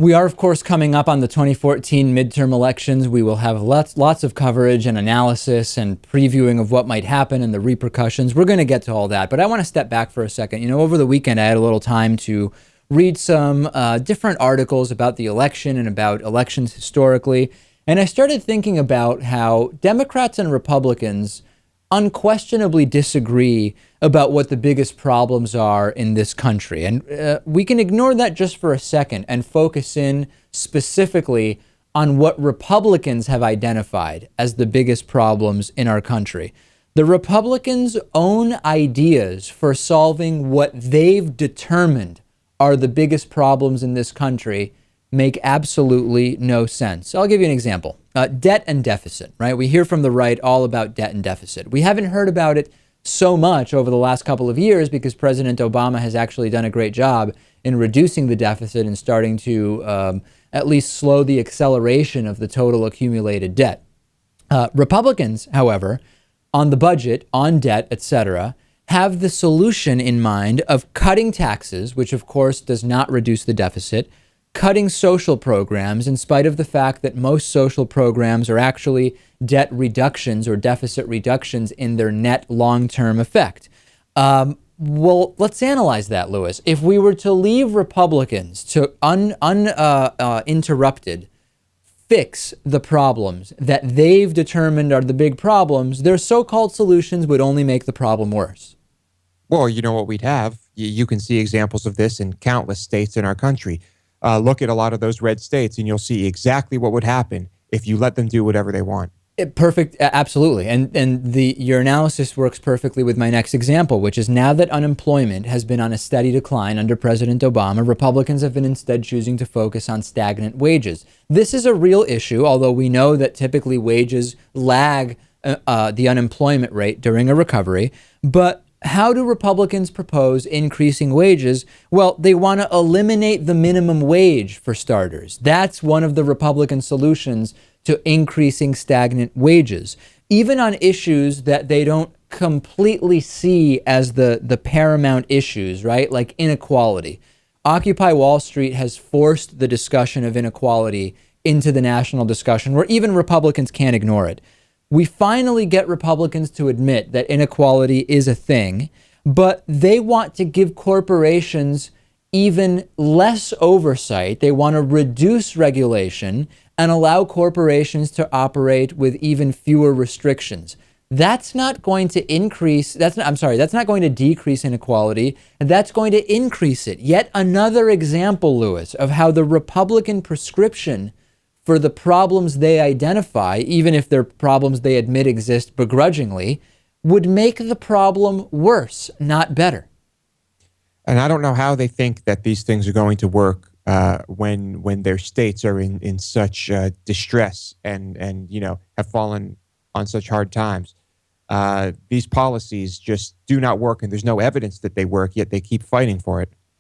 We are, of course, coming up on the 2014 midterm elections. We will have lots of coverage and analysis and previewing of what might happen and the repercussions. We're going to get to all that, but I want to step back for a second. Over the weekend, I had a little time to read some different articles about the election and about elections historically, and I started thinking about how Democrats and Republicans unquestionably disagree about what the biggest problems are in this country. And we can ignore that just for a second and focus in specifically on what Republicans have identified as the biggest problems in our country. The Republicans' own ideas for solving what they've determined are the biggest problems in this country make absolutely no sense. I'll give you an example. Debt and deficit, right? We hear from the right all about debt and deficit. We haven't heard about it so much over the last couple of years because President Obama has actually done a great job in reducing the deficit and starting to at least slow the acceleration of the total accumulated debt. Republicans, however, on the budget, on debt, etc., have the solution in mind of cutting taxes, which of course does not reduce the deficit, cutting social programs in spite of the fact that most social programs are actually debt reductions or deficit reductions in their net long-term effect. Well, let's analyze that, Lewis. If we were to leave Republicans to uninterrupted fix the problems that they've determined are the big problems, their so-called solutions would only make the problem worse. Well, you know what we'd have? You can see examples of this in countless states in our country. Look at a lot of those red states and you'll see exactly what would happen if you let them do whatever they want. Perfect. Absolutely. And your analysis works perfectly with my next example, which is now that unemployment has been on a steady decline under President Obama, Republicans have been instead choosing to focus on stagnant wages. This is a real issue, although we know that typically wages lag the unemployment rate during a recovery. But how do Republicans propose increasing wages? Well, they want to eliminate the minimum wage for starters. That's one of the Republican solutions to increasing stagnant wages, even on issues that they don't completely see as the paramount issues, right? Like inequality. Occupy Wall Street has forced the discussion of inequality into the national discussion where even Republicans can't ignore it. We finally get Republicans to admit that inequality is a thing, but they want to give corporations even less oversight. They want to reduce regulation and allow corporations to operate with even fewer restrictions. That's not going to increase, that's not going to decrease inequality, and that's going to increase it. Yet another example, Lewis, of how the Republican prescription for the problems they identify, even if they're problems they admit exist begrudgingly, would make the problem worse, not better. And I don't know how they think that these things are going to work when their states are in such distress and have fallen on such hard times. These policies just do not work, and there's no evidence that they work, yet they keep fighting for it.